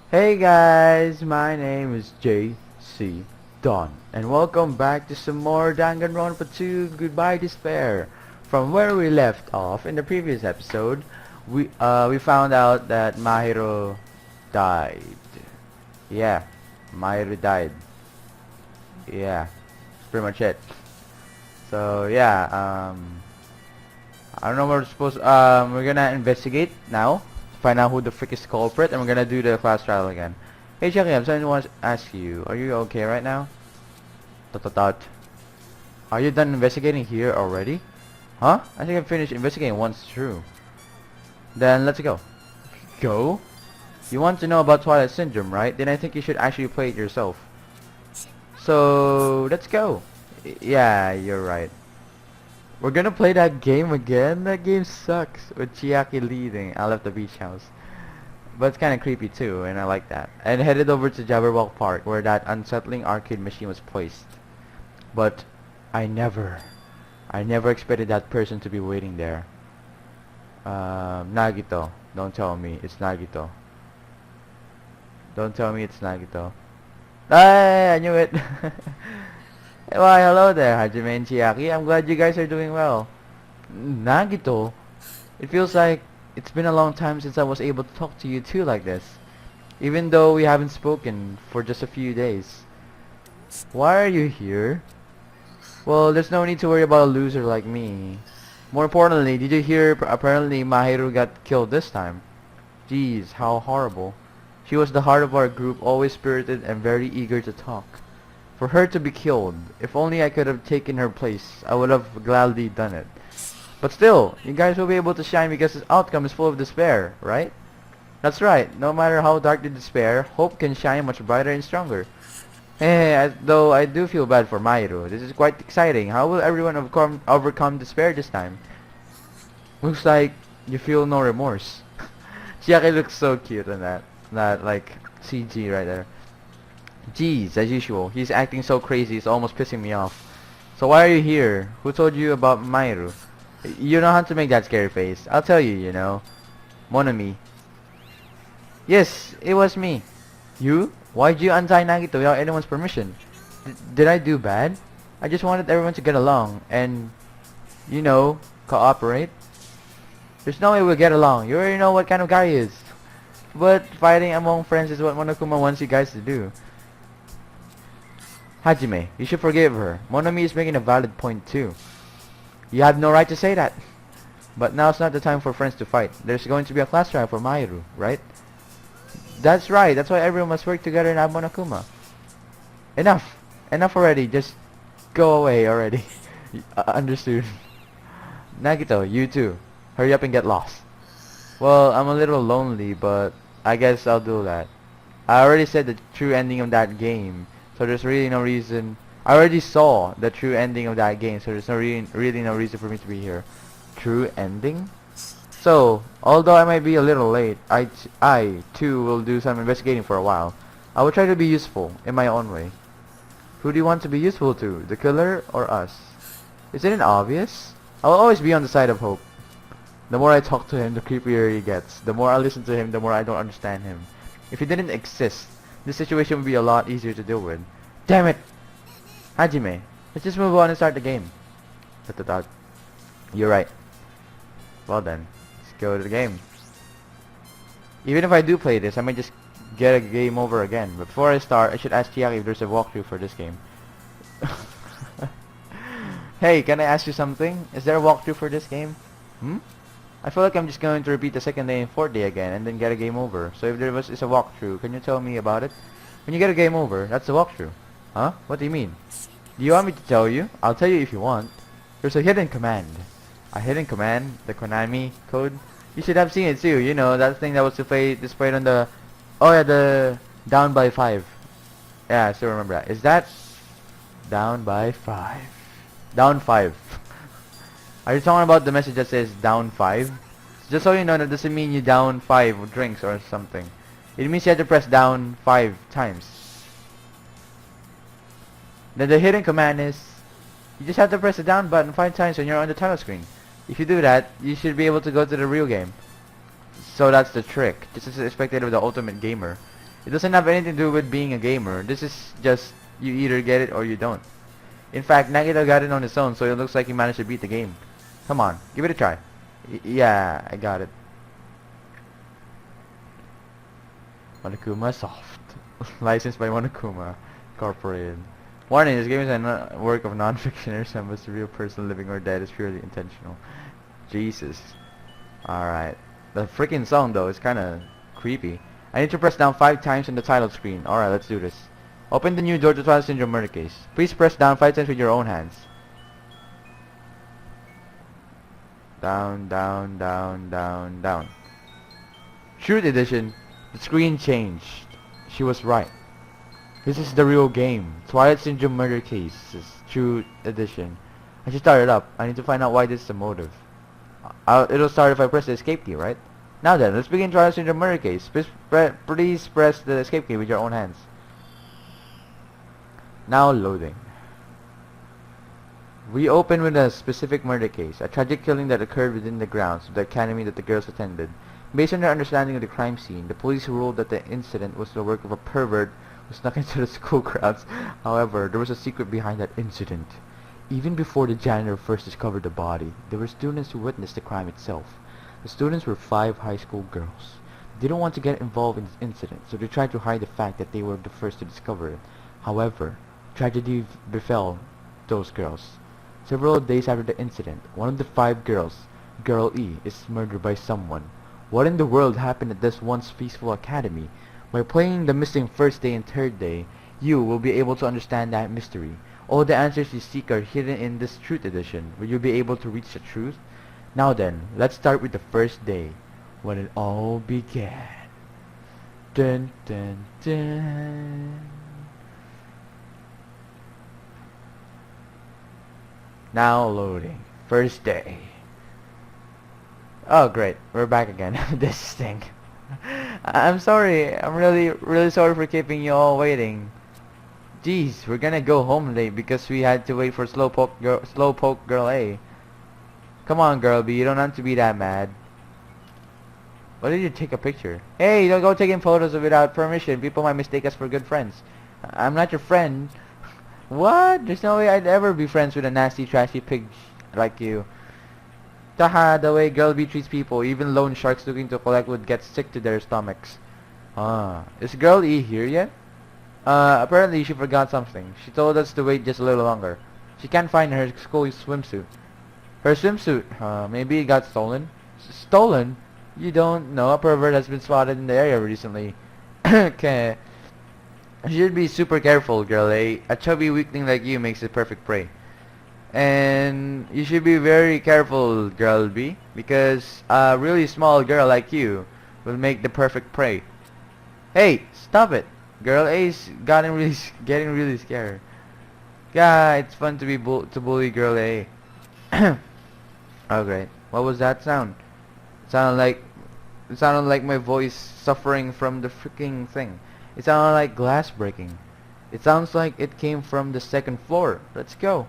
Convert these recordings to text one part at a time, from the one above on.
Hey guys, my name is JC Don, and welcome back to some more Danganronpa 2 Goodbye Despair. From where we left off in the previous episode, we found out that Mahiro died. Yeah, Mahiro died. Yeah, that's pretty much it. So yeah, I don't know what we're supposed. We're gonna investigate now to find out who the frick is the culprit, and we're gonna do the class trial again. Hey, Jackie, I'm something I want to ask you. Are you okay right now? Dot dot dot. Are you done investigating here already? Huh? I think I finished investigating once through. Then let's go. Go? You want to know about Twilight Syndrome, right? Then I think you should actually play it yourself. So let's go. Yeah, you're right. We're gonna play that game again? That game sucks. With Chiaki leading. I left the beach house. But it's kinda creepy too, and I like that. And headed over to Jabberwock Park, where that unsettling arcade machine was placed. But I never expected that person to be waiting there. Nagito. Don't tell me it's Nagito. Don't tell me it's Nagito. Ay, I knew it. Why, hello there, Hajime and Chiaki. I'm glad you guys are doing well. Nagito? It feels like it's been a long time since I was able to talk to you two like this. Even though we haven't spoken for just a few days. Why are you here? Well, there's no need to worry about a loser like me. More importantly, did you hear apparently Mahiru got killed this time? Jeez, how horrible. She was the heart of our group, always spirited and very eager to talk. For her to be killed, if only I could have taken her place, I would have gladly done it. But still, you guys will be able to shine because this outcome is full of despair, right? That's right, no matter how dark the despair, hope can shine much brighter and stronger. Though I do feel bad for Mairo. This is quite exciting. How will everyone overcome despair this time? Looks like you feel no remorse. Chiaki looks so cute in that like CG right there. Jeez, as usual, he's acting so crazy, it's almost pissing me off. So why are you here? Who told you about Mairu? You know how to make that scary face. I'll tell you, you know. Mon ami. Yes, it was me. You? Why'd you untie Nagito without anyone's permission? Did I do bad? I just wanted everyone to get along and, you know, cooperate. There's no way we'll get along. You already know what kind of guy he is. But fighting among friends is what Monokuma wants you guys to do. Hajime, you should forgive her. Monami is making a valid point too. You have no right to say that. But now's not the time for friends to fight. There's going to be a class trial for Mairu, right? That's right. That's why everyone must work together in Monokuma. Enough. Enough already. Just go away already. Understood. Nagito, you too. Hurry up and get lost. Well, I'm a little lonely, but I guess I'll do that. I already said the true ending of that game. So there's really no reason. I already saw the true ending of that game, so there's really no reason for me to be here. True ending? So, although I might be a little late, I too will do some investigating for a while. I will try to be useful in my own way. Who do you want to be useful to? The killer or us? Isn't it obvious? I will always be on the side of hope. The more I talk to him, the creepier he gets. The more I listen to him, the more I don't understand him. If he didn't exist, this situation would be a lot easier to deal with. Damn it! Hajime, let's just move on and start the game. You're right. Well then, let's go to the game. Even if I do play this, I might just get a game over again. But before I start, I should ask Chiaki if there's a walkthrough for this game. Hey, can I ask you something? Is there a walkthrough for this game? Hmm? I feel like I'm just going to repeat the second day and fourth day again and then get a game over. So if there is a walkthrough, can you tell me about it? When you get a game over, that's a walkthrough. Huh? What do you mean? Do you want me to tell you? I'll tell you if you want. There's a hidden command. A hidden command? The Konami code? You should have seen it too, you know, that thing that was displayed on the... Oh yeah, the... Down by 5. Yeah, I still remember that. Is that... Down by 5. Down 5. Are you talking about the message that says down 5? Just so you know, that doesn't mean you down 5 drinks or something. It means you have to press down 5 times. Then the hidden command is, you just have to press the down button 5 times when you're on the title screen. If you do that, you should be able to go to the real game. So that's the trick, just as expected of the ultimate gamer. It doesn't have anything to do with being a gamer. This is just you either get it or you don't. In fact, Nagito got it on his own, so it looks like he managed to beat the game. Come on, give it a try. Yeah, I got it. Monokuma Soft. Licensed by Monokuma Incorporated. Warning, this game is a work of non-fiction and resembles a real person living or dead. Is purely intentional. Jesus. Alright. The freaking song though is kinda creepy. I need to press down 5 times on the title screen. Alright, let's do this. Open the new door to Twilight Syndrome murder case. Please press down 5 times with your own hands. Down, down, down, down, down. Truth edition. The screen changed. She was right. This is the real game. Twilight Syndrome murder case. Truth edition. I should start it up. I need to find out why this is the motive. It'll start if I press the escape key, right? Now then, let's begin Twilight Syndrome murder case. Please press the escape key with your own hands. Now loading. We open with a specific murder case, a tragic killing that occurred within the grounds of the academy that the girls attended. Based on their understanding of the crime scene, the police ruled that the incident was the work of a pervert who snuck into the school grounds. However, there was a secret behind that incident. Even before the janitor first discovered the body, there were students who witnessed the crime itself. The students were 5 high school girls. They didn't want to get involved in this incident, so they tried to hide the fact that they were the first to discover it. However, tragedy befell those girls. Several days after the incident, one of the 5 girls, Girl E, is murdered by someone. What in the world happened at this once peaceful academy? By playing the missing first day and third day, you will be able to understand that mystery. All the answers you seek are hidden in this Truth edition, where you'll be able to reach the truth. Now then, let's start with the first day, when it all began. Dun dun dun. Now loading. First day. Oh great, we're back again. This thing. I'm sorry. I'm really sorry for keeping you all waiting. Jeez, we're gonna go home late because we had to wait for Slowpoke Girl A. Come on, Girl B, you don't have to be that mad. Why did you take a picture? Hey, don't go taking photos without permission. People might mistake us for good friends. I'm not your friend. What? There's no way I'd ever be friends with a nasty, trashy pig like you. Haha, the way Girl B treats people, even loan sharks looking to collect would get sick to their stomachs. Is Girl E here yet? Apparently she forgot something. She told us to wait just a little longer. She can't find her school swimsuit. Her swimsuit, maybe it got stolen? Stolen? You don't know, a pervert has been spotted in the area recently. Okay. You should be super careful, Girl A. A chubby weakling like you makes the perfect prey. And you should be very careful, Girl B, because a really small girl like you will make the perfect prey. Hey, stop it! Girl A's getting really scared. Yeah, it's fun to be to bully Girl A. Oh great, what was that sound? It sounded like my voice suffering from the freaking thing. It sounded like glass breaking. It sounds like it came from the 2nd floor. Let's go.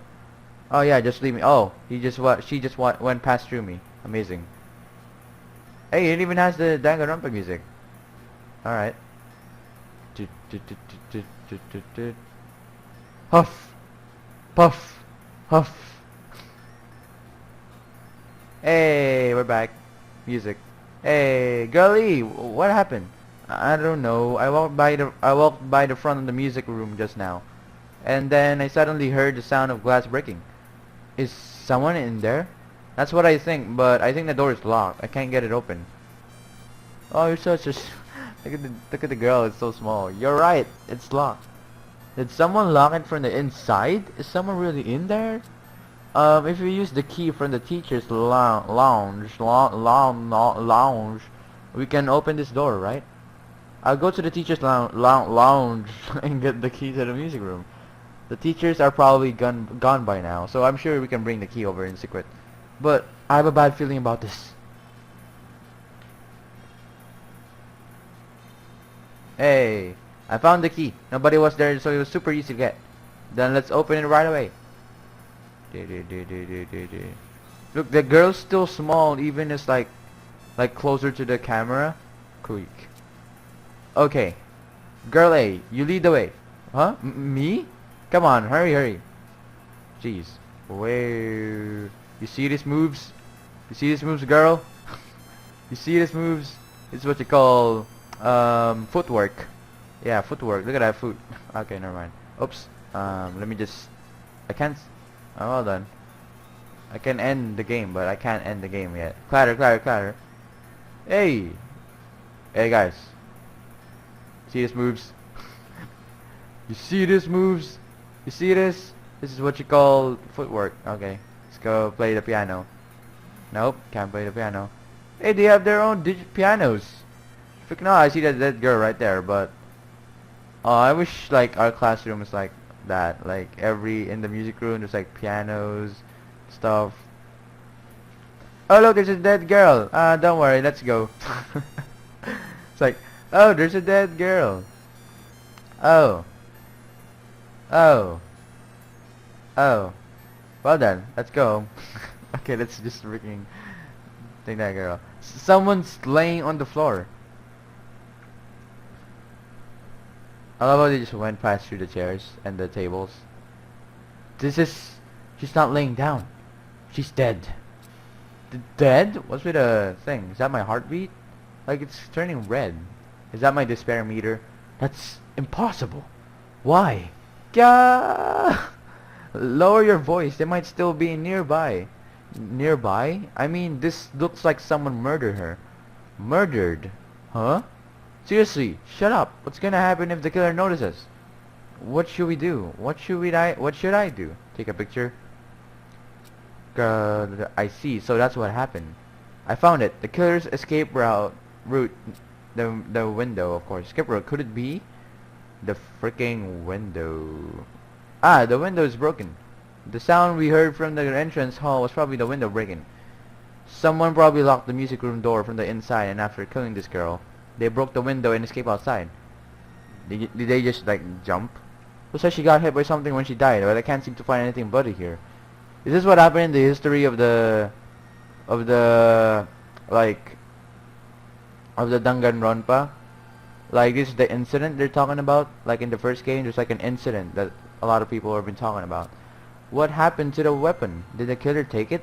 Oh yeah, just leave me. Oh, she just went past through me. Amazing. Hey, it even has the Danganronpa music. Alright. Huff. Puff. Huff. Hey, we're back. Music. Hey, girlie, what happened? I don't know. I walked by the front of the music room just now, and then I suddenly heard the sound of glass breaking. Is someone in there? That's what I think, but I think the door is locked. I can't get it open. Oh, you're such a look at the girl. It's so small. You're right. It's locked. Did someone lock it from the inside? Is someone really in there? If you use the key from the teacher's lounge, we can open this door, right? I'll go to the teacher's lounge and get the key to the music room. The teachers are probably gone by now, so I'm sure we can bring the key over in secret. But I have a bad feeling about this. Hey, I found the key. Nobody was there, so it was super easy to get. Then let's open it right away. Look, the girl's still small, even as like closer to the camera. Quick. Okay, Girl A, you lead the way. Huh? Me? Come on, hurry, hurry. Jeez. Where? You see these moves? You see these moves, girl? You see these moves? It's what you call footwork. Yeah, footwork. Look at that foot. Okay, never mind. Oops. Let me just. I can't. Oh, well done. I can end the game, but I can't end the game yet. Clatter, clatter, clatter. Hey, hey guys. See these moves? You see these moves? You see this? This is what you call footwork. Okay, let's go play the piano. Nope, can't play the piano. Hey, they have their own pianos. Freaking no, I see that girl right there, but I wish like our classroom is like that. Like in the music room, there's like pianos, stuff. Oh look, there's a dead girl. Don't worry, let's go. It's like, oh, there's a dead girl. Oh. Oh. Oh. Well done. Let's go. Okay, let's just freaking take that girl. Someone's laying on the floor. I love how they just went past through the chairs and the tables. She's not laying down. She's dead. Dead? What's with the thing? Is that my heartbeat? Like it's turning red. Is that my despair meter? That's impossible. Why? Gah! Lower your voice. They might still be nearby. Nearby? I mean, this looks like someone murdered her. Murdered? Huh? Seriously, shut up. What's gonna happen if the killer notices? What should we do? What should I do? Take a picture? I see. So that's what happened. I found it. The killer's escape route, the window, of course. Escape route. Could it be the freaking window? Ah, the window is broken. The sound we heard from the entrance hall was probably the window breaking. Someone probably locked the music room door from the inside, and after killing this girl, they broke the window and escaped outside. Did they just like jump? Looks like she got hit by something when she died, but I can't seem to find anything bloody here. Is this what happened in the history of the like of the Danganronpa? Like this is the incident they're talking about. Like in the first game, there's like an incident that a lot of people have been talking about. What happened to the weapon? Did the killer take it?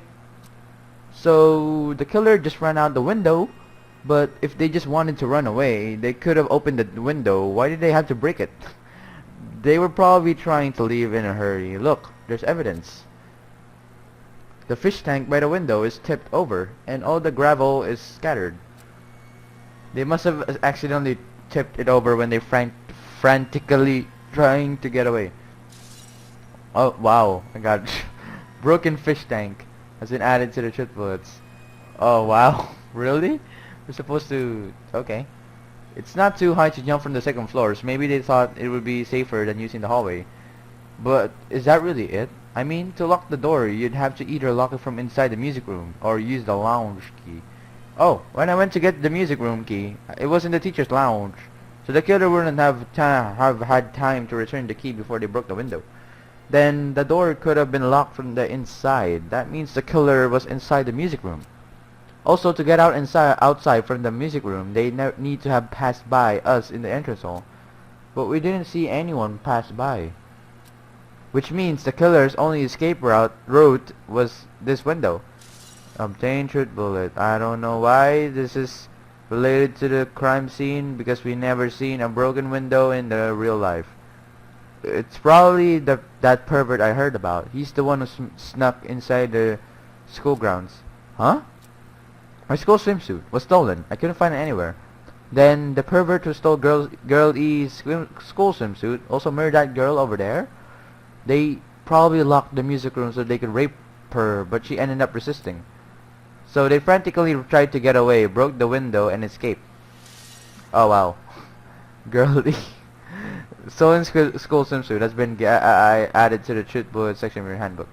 So the killer just ran out the window, but if they just wanted to run away, they could have opened the window. Why did they have to break it? They were probably trying to leave in a hurry. Look, there's evidence. The fish tank by the window is tipped over, and all the gravel is scattered. They must have accidentally tipped it over when they frantically trying to get away. Oh wow, I got broken fish tank has been added to the chute bullets. Oh wow, really? We're supposed to... okay. It's not too high to jump from the second floor, so maybe they thought it would be safer than using the hallway. But is that really it? I mean, to lock the door, you'd have to either lock it from inside the music room or use the lounge key. Oh, when I went to get the music room key, it was in the teacher's lounge. So the killer wouldn't have had time to return the key before they broke the window. Then the door could have been locked from the inside. That means the killer was inside the music room. Also, to get outside from the music room, they need to have passed by us in the entrance hall. But we didn't see anyone pass by. Which means the killer's only escape route was this window. Obtain truth bullet. I don't know why this is related to the crime scene, because we never seen a broken window in the real life. It's probably that pervert I heard about. He's the one who snuck inside the school grounds. Huh? My school swimsuit was stolen. I couldn't find it anywhere. Then the pervert who stole girl E's school swimsuit also murdered that girl over there. They probably locked the music room so they could rape her, but she ended up resisting. So they frantically tried to get away, broke the window, and escaped. Oh wow. Girl E. Stolen school swimsuit has been added to the truth bullet section of your handbook.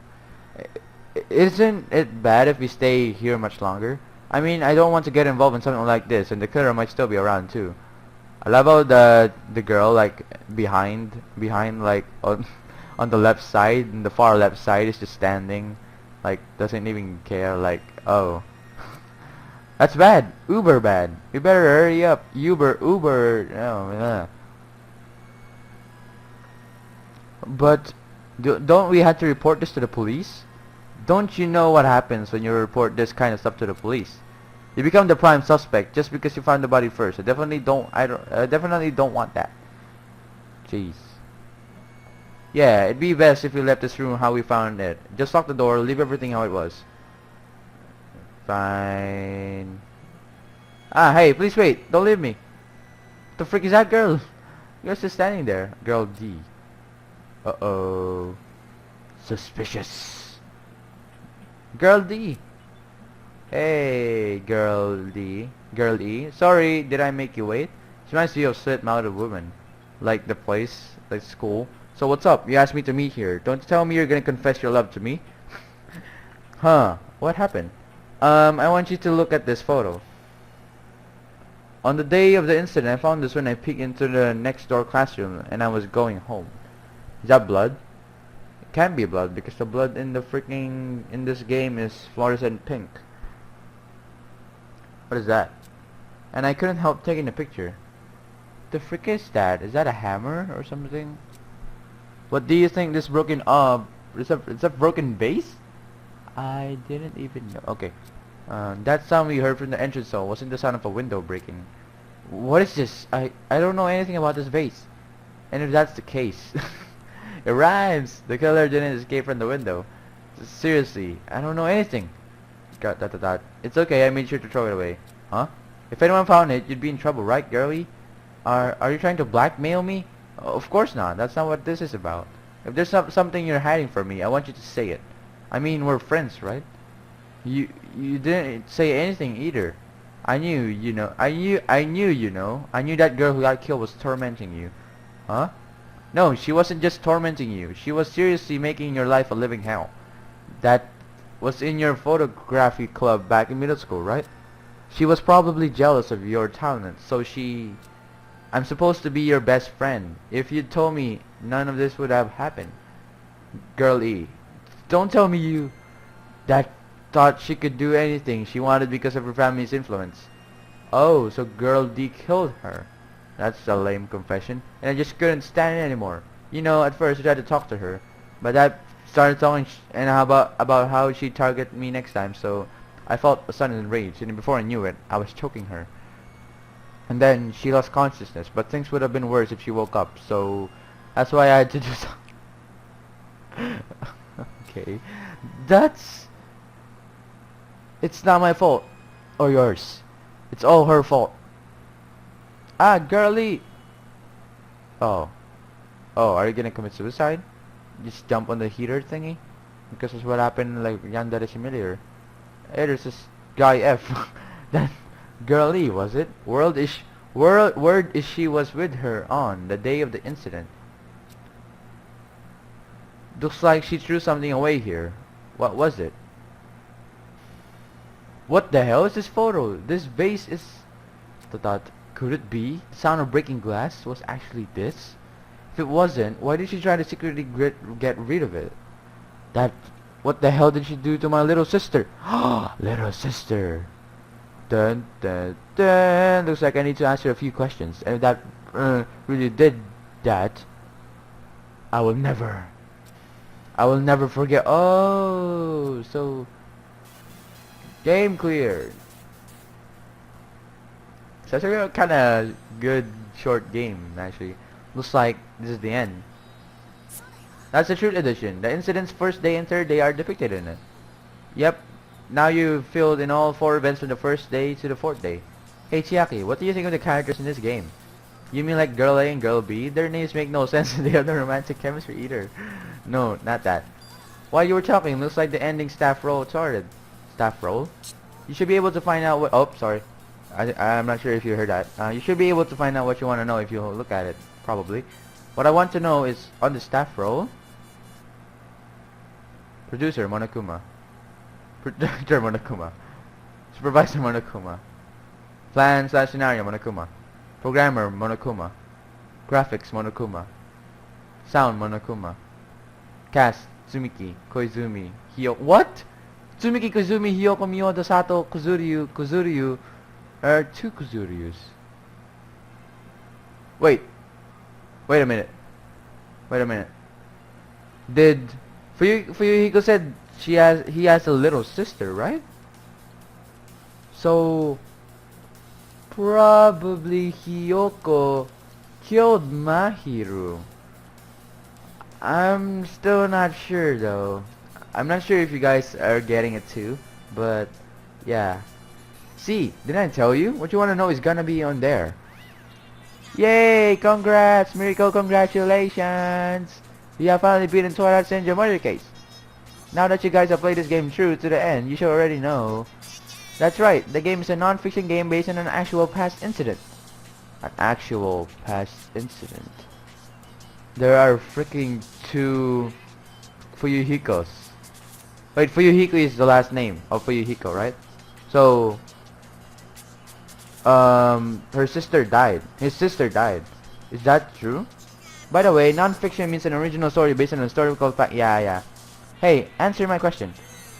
Isn't it bad if we stay here much longer? I mean, I don't want to get involved in something like this, and the killer might still be around too. I love how the girl like behind like on the left side, and the far left side is just standing, like doesn't even care. Like, oh, that's bad, uber bad. We better hurry up, Uber. Oh, yeah. But don't we have to report this to the police? Don't you know what happens when you report this kind of stuff to the police? You become the prime suspect just because you found the body first. I definitely don't want that. Jeez. Yeah, it'd be best if we left this room how we found it. Just lock the door, leave everything how it was. Fine. Ah, hey, please wait. Don't leave me. What the frick is that girl? You're just standing there. Girl D. Uh-oh. Suspicious. Girl D. Hey, girl D. Girl E. Sorry, did I make you wait? She reminds me of sweet-mouthed woman. Like the place, like school. So what's up? You asked me to meet here. Don't tell me you're gonna confess your love to me. Huh. What happened? I want you to look at this photo. On the day of the incident, I found this when I peeked into the next door classroom and I was going home. Is that blood? It can't be blood because the blood in the in this game is fluorescent pink. What is that? And I couldn't help taking a picture. The frick is that? Is that a hammer or something? What do you think this broken it's a broken vase? I didn't even know. Okay. That sound we heard from the entrance hall wasn't the sound of a window breaking. What is this? I don't know anything about this vase. And if that's the case, it rhymes. The killer didn't escape from the window. Seriously, I don't know anything. Got that. It's okay. I made sure to throw it away. Huh? If anyone found it, you'd be in trouble, right, girlie? Are you trying to blackmail me? Of course not. That's not what this is about. If there's something you're hiding from me, I want you to say it. I mean, we're friends, right? You didn't say anything either. I knew that girl who got killed was tormenting you. Huh? No, she wasn't just tormenting you. She was seriously making your life a living hell. That was in your photography club back in middle school, right? She was probably jealous of your talent, so I'm supposed to be your best friend. If you'd told me, none of this would have happened. Girl E. Don't tell me you that thought she could do anything she wanted because of her family's influence. Oh, so Girl D killed her. That's a lame confession. And I just couldn't stand it anymore. You know, at first I tried to talk to her, but that started talking and about how she'd target me next time, so I felt a sudden rage, and before I knew it, I was choking her. And then she lost consciousness, but things would have been worse if she woke up, so that's why I had to do something. Okay. It's not my fault. Or yours. It's all her fault. Ah, girlie! Oh. Oh, are you gonna commit suicide? Just jump on the heater thingy? Because that's what happened like Yandere Simulator. Hey, there's this guy F. That girlie, was it? Word is she was with her on the day of the incident. Looks like she threw something away here. What was it? What the hell is this photo? This vase is... Thought, could it be? The sound of breaking glass was actually this? If it wasn't, why did she try to secretly get rid of it? What the hell did she do to my little sister? Little sister. Dun dun dun. Looks like I need to answer a few questions. And if that really did that, I will never forget. Oh, so game cleared. So it's a kind of good short game, actually. Looks like this is the end. That's the Truth Edition. The incident's first day and third day are depicted in it. Yep. Now you've filled in all 4 events from the first day to the 4th day. Hey Chiaki, what do you think of the characters in this game? You mean like Girl A and Girl B? Their names make no sense and they have no romantic chemistry either. No, not that. While you were talking, looks like the ending staff roll started. Staff roll? You should be able to find out what... Oh, sorry. I'm not sure if you heard that. You should be able to find out what you want to know if you look at it. Probably. What I want to know is, on the staff roll... Producer, Monokuma. Director, Monokuma. Supervisor, Monokuma. Plan/scenario, Monokuma. Programmer, Monokuma. Graphics, Monokuma. Sound, Monokuma. Cast, Tsumiki, Koizumi, Hyo... What? Tsumiki, Koizumi, Hiyoko, Miyoda, Sato, Kuzuryu... There are 2 Kuzuryus. Wait a minute. Did Fuyuhiko said he has a little sister, right? So probably Hiyoko killed Mahiru. I'm still not sure though. I'm not sure if you guys are getting it too, but yeah. See, didn't I tell you? What you want to know is gonna be on there. Yay! Congrats, Miracle! Congratulations! You have finally beaten Twilight Syndrome murder case. Now that you guys have played this game through to the end, you should already know. That's right, the game is a non-fiction game based on an actual past incident. An actual past incident. There are freaking 2 Fuyuhikos. Wait, Fuyuhiko is the last name of Fuyuhiko, right? So, her sister died. His sister died. Is that true? By the way, non-fiction means an original story based on a historical fact. Yeah. Hey, answer my question.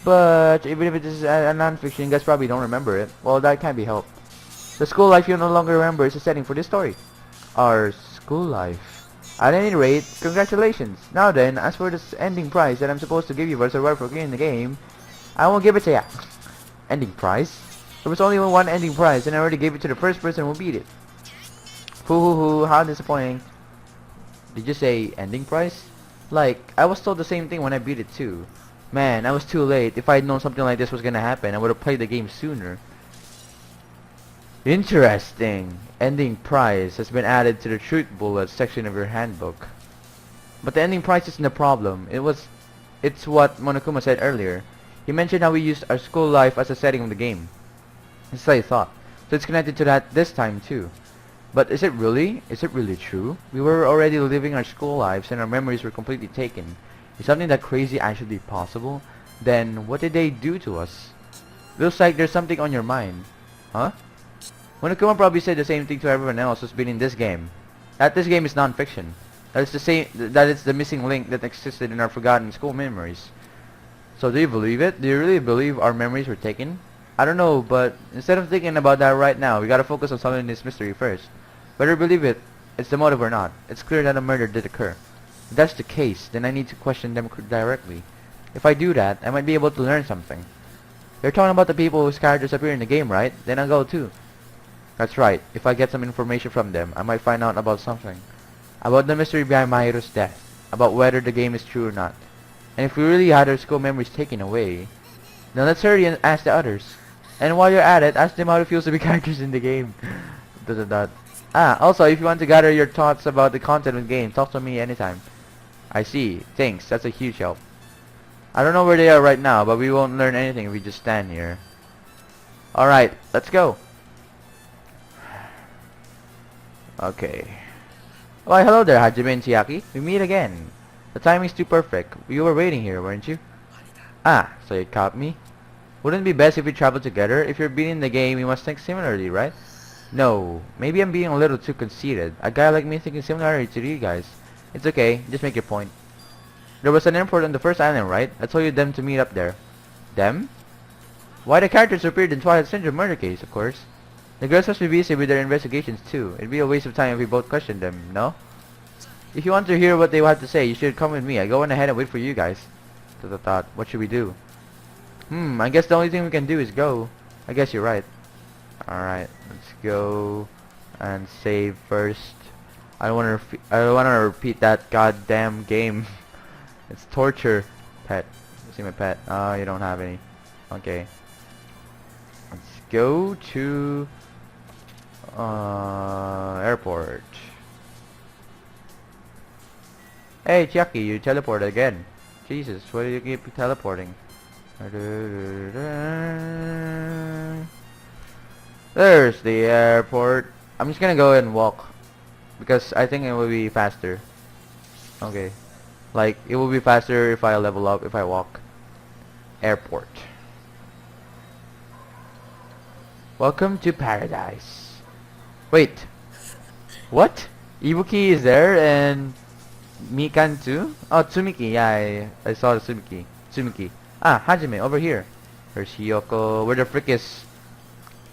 But even if it is a non-fiction, you guys probably don't remember it. Well, that can't be helped. The school life you no longer remember is the setting for this story. Our school life. At any rate, congratulations. Now then, as for this ending prize that I'm supposed to give you for survivor for clearing the game, I won't give it to ya. Ending prize? There was only one ending prize, and I already gave it to the first person who beat it. Hoo, how disappointing. Did you say ending prize? Like, I was told the same thing when I beat it too. Man, I was too late. If I had known something like this was gonna happen, I would have played the game sooner. Interesting. Ending prize has been added to the truth bullet section of your handbook. But the ending prize isn't the problem. It's what Monokuma said earlier. He mentioned how we used our school life as a setting of the game. It's like I thought. So it's connected to that this time too. But is it really? Is it really true? We were already living our school lives and our memories were completely taken. Is something that crazy actually possible? Then what did they do to us? Looks like there's something on your mind. Huh? Monokuma probably said the same thing to everyone else who's been in this game. That this game is non-fiction. That it's the missing link that existed in our forgotten school memories. So do you believe it? Do you really believe our memories were taken? I don't know, but instead of thinking about that right now, we gotta focus on solving this mystery first. Whether believe it's the motive or not, it's clear that a murder did occur. If that's the case, then I need to question them directly. If I do that, I might be able to learn something. You're talking about the people whose characters appear in the game, right? Then I'll go too. That's right. If I get some information from them, I might find out about something. About the mystery behind Mahiru's death. About whether the game is true or not. And if we really had our school memories taken away, then let's hurry and ask the others. And while you're at it, ask them how it feels to be characters in the game. Also, if you want to gather your thoughts about the content of the game, talk to me anytime. I see. Thanks. That's a huge help. I don't know where they are right now, but we won't learn anything if we just stand here. Alright, let's go. Okay. Why, hello there, Hajime and Chiaki. We meet again. The timing's too perfect. You were waiting here, weren't you? Ah, so you caught me? Wouldn't it be best if we travel together? If you're beating the game, we must think similarly, right? No, maybe I'm being a little too conceited. A guy like me thinking similarly to you guys. It's okay, just make your point. There was an airport on the first island, right? I told you them to meet up there. Them? Why, the characters appeared in Twilight Syndrome murder case, of course. The girls must be busy with their investigations too. It'd be a waste of time if we both questioned them, no? If you want to hear what they have to say, you should come with me. I go on ahead and wait for you guys. What should we do? I guess the only thing we can do is go. I guess you're right. Alright, let's go and save first. I don't want to repeat that goddamn game. It's torture. Pet. See my pet. Oh, you don't have any. Okay. Let's go to airport. Hey, Chucky, you teleported again. Jesus, why do you keep teleporting? There's the airport. I'm just gonna go and walk because I think it will be faster. Okay. Like, it will be faster if I level up, if I walk. Airport. Welcome to paradise. Wait. What? Ibuki is there and Mikan too? Oh, Tsumiki. Yeah, I saw the Tsumiki. Ah, Hajime, over here. There's Hiyoko. Where the frick is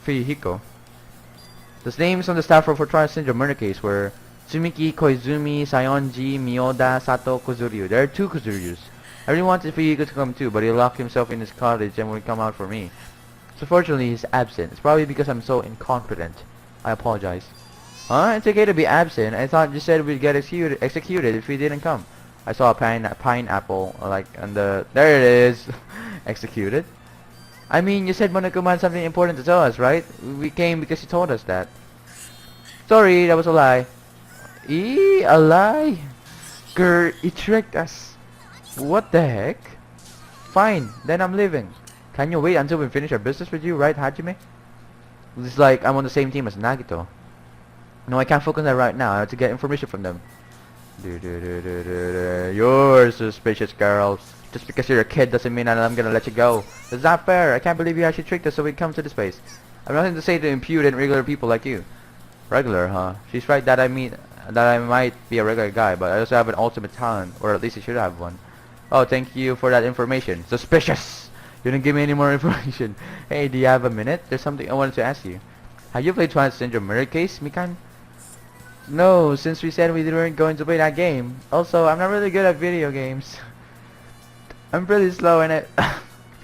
Fuyuhiko? The names on the staff for Twilight Syndrome murder case were Tsumiki, Koizumi, Sayonji, Miyoda, Sato, Kozuryu. There are 2 Kozuryus. I really wanted Fuyiko to come too, but he locked himself in his cottage and would come out for me. So fortunately, he's absent. It's probably because I'm so incompetent. I apologize. Huh? It's okay to be absent. I thought you said we'd get executed if we didn't come. I saw a pineapple, like, on the... There it is! Executed. I mean, you said Monokuma had something important to tell us, right? We came because you told us that. Sorry, that was a lie. A lie? Grr, he tricked us. What the heck? Fine, then I'm leaving. Can you wait until we finish our business with you, right, Hajime? It's like I'm on the same team as Nagito. No, I can't focus on that right now. I have to get information from them. You're suspicious, girl. Just because you're a kid doesn't mean that I'm gonna let you go. That's not fair. I can't believe you actually tricked us so we'd come to this place. I have nothing to say to impudent regular people like you. Regular, huh? She's right that I might be a regular guy, but I also have an ultimate talent, or at least I should have one. Oh, thank you for that information. Suspicious! You didn't give me any more information. Hey, do you have a minute? There's something I wanted to ask you. Have you played Twilight Syndrome Mirror Case, Mikan? No, since we said we weren't going to play that game. Also, I'm not really good at video games. I'm pretty slow in it.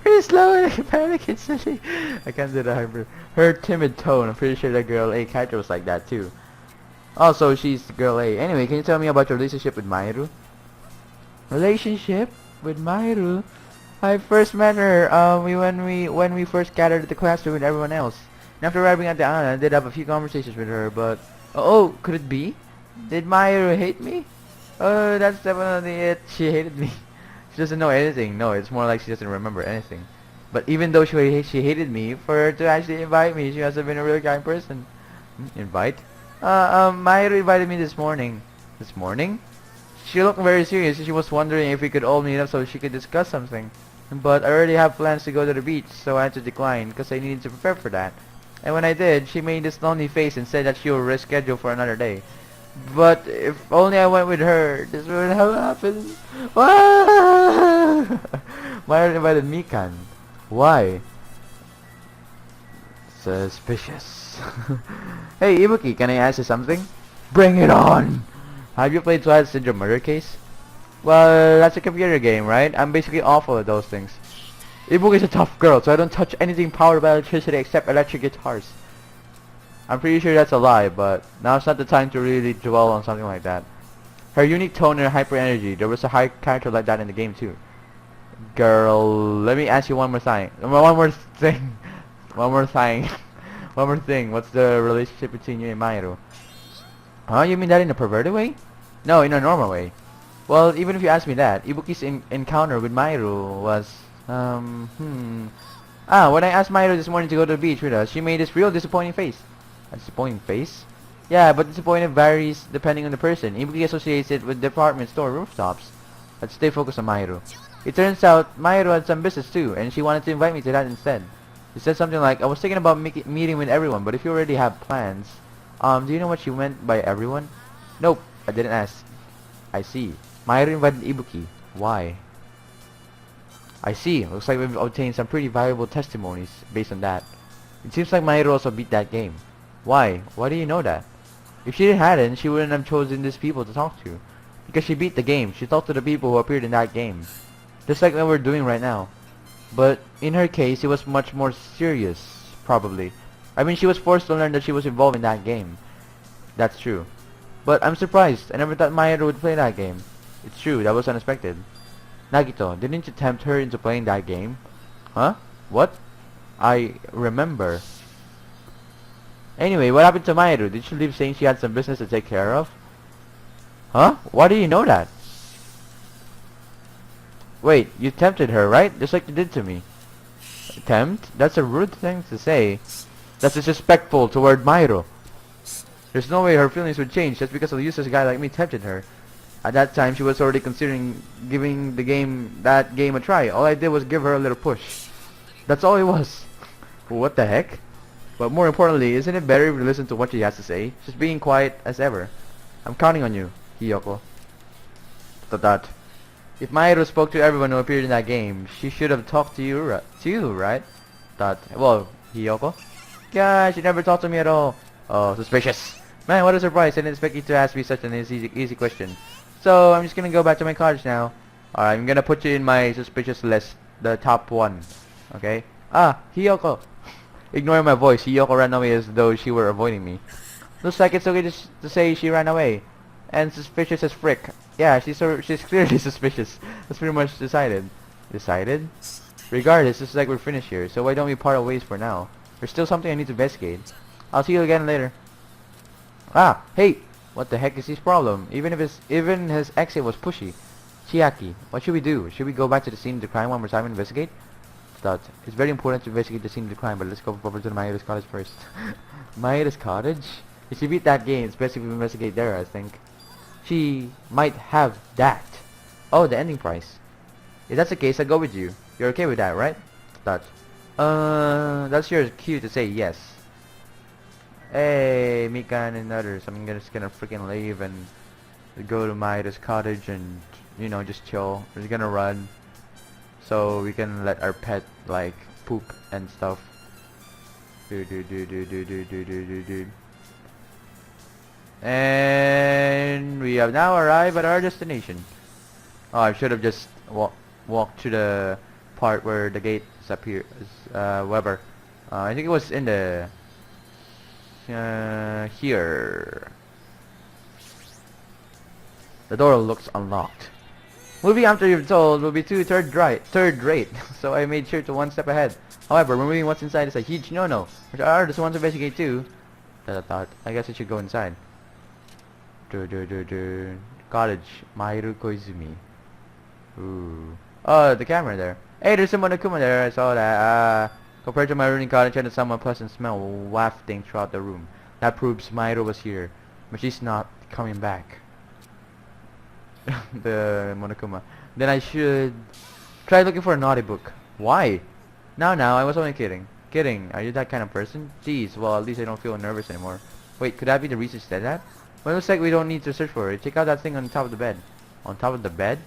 Pretty slow in it. Panic instantly. I can't do that. Her timid tone. I'm pretty sure that girl A character was like that too. Also, she's girl A. Anyway, can you tell me about your relationship with Mahiru? Relationship with Mahiru? I first met her when we first gathered at the classroom with everyone else. And after arriving at the island, I did have a few conversations with her, but oh, could it be? Did Mahiru hate me? Oh, that's definitely it. She hated me. She doesn't know anything. No, it's more like she doesn't remember anything. But even though she hated me, for her to actually invite me, she must have been a really kind person. Invite? Mahiru invited me this morning. This morning? She looked very serious. She was wondering if we could all meet up so she could discuss something. But I already have plans to go to the beach, so I had to decline because I needed to prepare for that. And when I did, she made this lonely face and said that she will reschedule for another day. But if only I went with her, this wouldn't have happened. Mahiru invited Mikan. Why? Suspicious. Hey Ibuki, can I ask you something? Bring it on! Have you played Twilight Syndrome Murder Case? Well, that's a computer game, right? I'm basically awful at those things. Ibuki's a tough girl, so I don't touch anything powered by electricity except electric guitars. I'm pretty sure that's a lie, but now's not the time to really dwell on something like that. Her unique tone and her hyper energy, there was a high character like that in the game too. Girl, let me ask you one more thing. One more thing. One more thing. What's the relationship between you and Mahiru? Huh? You mean that in a perverted way? No, in a normal way. Well, even if you ask me that, Ibuki's encounter with Mahiru was, when I asked Mahiru this morning to go to the beach with us, she made this real disappointing face. A disappointing face? Yeah, but disappointed varies depending on the person. Ibuki associates it with department store rooftops. Let's stay focused on Mahiru. It turns out Mahiru had some business too, and she wanted to invite me to that instead. She said something like, I was thinking about meeting with everyone, but if you already have plans... do you know what she meant by everyone? Nope, I didn't ask. I see. Mahiru invited Ibuki. Why? I see. Looks like we've obtained some pretty valuable testimonies based on that. It seems like Mahiru also beat that game. Why? Why do you know that? If she hadn't, she wouldn't have chosen these people to talk to. Because she beat the game. She talked to the people who appeared in that game. Just like what we're doing right now. But in her case, it was much more serious, probably. I mean, she was forced to learn that she was involved in that game. That's true. But I'm surprised. I never thought Mahiru would play that game. It's true, that was unexpected. Nagito, didn't you tempt her into playing that game? Huh? What? I remember. Anyway, what happened to Mahiru? Did she leave saying she had some business to take care of? Huh? Why do you know that? Wait, you tempted her, right? Just like you did to me. Tempt? That's a rude thing to say. That's disrespectful toward Mahiru. There's no way her feelings would change just because a useless guy like me tempted her. At that time, she was already considering giving that game a try. All I did was give her a little push. That's all it was. What the heck? But more importantly, isn't it better if you listen to what she has to say? She's being quiet as ever. I'm counting on you, Hiyoko. Dot. If Mahiru spoke to everyone who appeared in that game, she should have talked to you, right? Well, Hiyoko? Yeah, she never talked to me at all. Oh, suspicious. Man, what a surprise. I didn't expect you to ask me such an easy question. So, I'm just gonna go back to my cottage now. Alright, I'm gonna put you in my suspicious list. The top one. Okay? Ah, Hiyoko. Ignore my voice. Hiyoko ran away as though she were avoiding me. Looks like it's okay to say she ran away. And suspicious as frick. Yeah, she's clearly suspicious. That's pretty much decided. Decided? Regardless, it's like we're finished here, so why don't we part ways for now? There's still something I need to investigate. I'll see you again later. Ah, hey! What the heck is his problem? Even his exit was pushy. Chiaki, what should we do? Should we go back to the scene of the crime one more time and investigate? Thought. It's very important to investigate the scene of the crime, but let's go over to the Mayoda's cottage first. Mayoda's cottage? If you beat that game, it's best if we investigate there, I think. She might have that. Oh, the ending prize. If that's the case, I'll go with you. You're okay with that, right? Thought. That's your cue to say yes. Hey, Mikan and others. I'm just gonna freaking leave and go to Maida's cottage and, you know, just chill. We're just gonna run so we can let our pet, like, poop and stuff. And we have now arrived at our destination. Oh, I should have just walked to the part where the gate is up here. Weber. I think it was in the here. The door looks unlocked. Moving after you're told will be third rate. So I made sure to one step ahead. However, removing what's inside is a huge no-no. Which are the ones to investigate too. I thought. I guess I should go inside. Cottage. Mairu Koizumi. Ooh. Oh, the camera there. Hey, there's someone Monokuma there. I saw that. Compared to my ruined cottage, and a somewhat pleasant smell wafting throughout the room. That proves Mairo was here, but she's not coming back. The Monokuma. Then I should try looking for a naughty book. Why? Now, I was only kidding. Kidding. Are you that kind of person? Jeez. Well, at least I don't feel nervous anymore. Wait, could that be the reason she said that? Well, it looks like we don't need to search for it. Check out that thing on top of the bed. On top of the bed?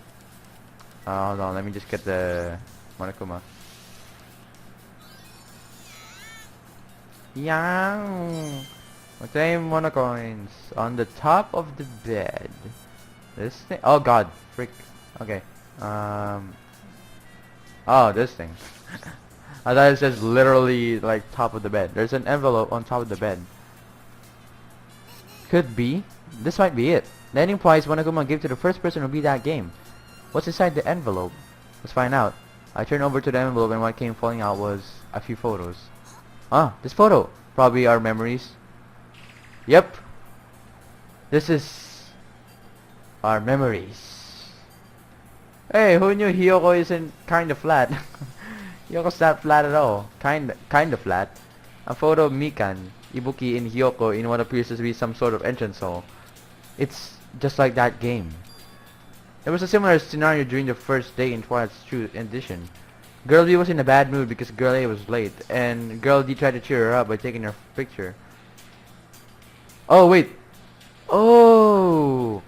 Hold on. Let me just get the Monokuma. Yang. What's name? Monocoins on the top of the bed. This thing. Oh God, frick. Okay. Oh, this thing. I thought it says literally like top of the bed. There's an envelope on top of the bed. Could be. This might be it. The ending prize Monokuma gave to the first person who beat that game. What's inside the envelope? Let's find out. I turned over to the envelope and what came falling out was a few photos. Ah, this photo. Probably our memories. Yep. This is our memories. Hey, who knew Hiyoko isn't kinda flat? Hiyoko's not flat at all. Kinda flat. A photo of Mikan, Ibuki, and Hiyoko in what appears to be some sort of entrance hall. It's just like that game. There was a similar scenario during the first day in Twilight Edition. Girl B was in a bad mood because Girl A was late, and Girl D tried to cheer her up by taking her picture. Oh wait! Oh!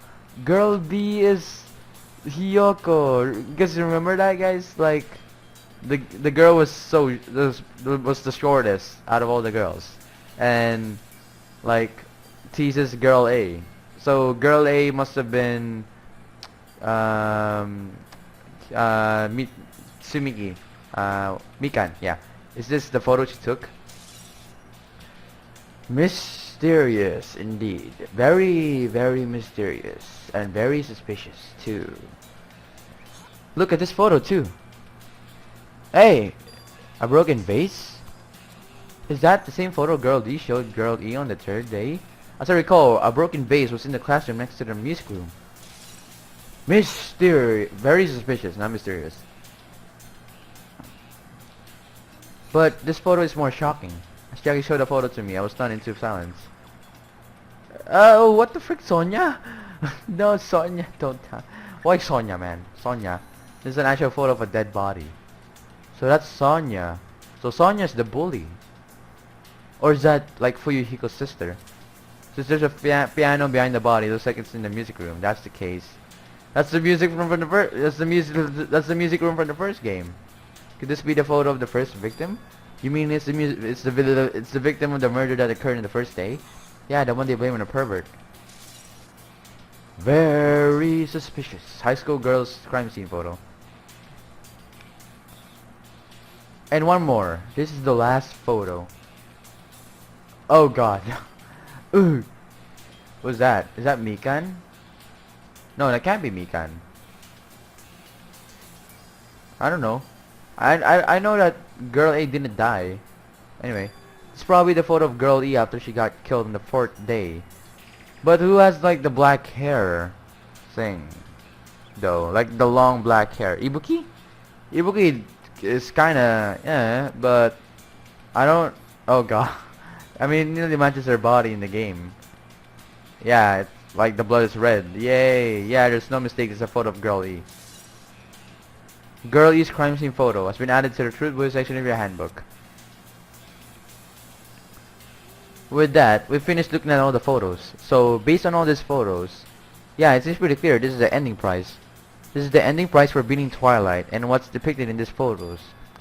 Girl D is Hiyoko. Because remember that, guys? Like, the girl was was the shortest out of all the girls, and like teases Girl A. So Girl A must have been Sumiki. Mikan, yeah. Is this the photo she took? Mysterious indeed. Very, very mysterious. And very suspicious too. Look at this photo too. Hey! A broken vase? Is that the same photo Girl D showed Girl E on the third day? As I recall, a broken vase was in the classroom next to the music room. Mysterious. Very suspicious, not mysterious. But this photo is more shocking. As Jackie showed the photo to me, I was stunned into silence. Oh, what the frick, Sonia? No, Sonia, don't. Why Sonia, man? Sonia. This is an actual photo of a dead body. So that's Sonia. So Sonia's the bully. Or is that like Fuyuhiko's sister? Since there's a piano behind the body, it looks like it's in the music room. That's the case. That's the music room from the first. That's the music room from the first game. Could this be the photo of the first victim? You mean it's the victim of the murder that occurred in the first day? Yeah, the one they blame on a pervert. Very suspicious. High school girls crime scene photo. And one more. This is the last photo. Oh god. Ooh. What's that? Is that Mikan? No, that can't be Mikan. I don't know. I know that girl A didn't die. Anyway, it's probably the photo of girl E after she got killed on the 4th day. But who has like the black hair thing though? Like the long black hair. Ibuki? Ibuki is kinda yeah, but I don't oh god. I mean it nearly matches her body in the game. Yeah, it's like the blood is red. Yay! Yeah, there's no mistake, it's a photo of girl E. Girl E's crime scene photo has been added to the Truth Boy section of your handbook. With that, we finished looking at all the photos. So, based on all these photos, yeah, it seems pretty clear this is the ending prize. This is the ending prize for beating Twilight, and what's depicted in these photos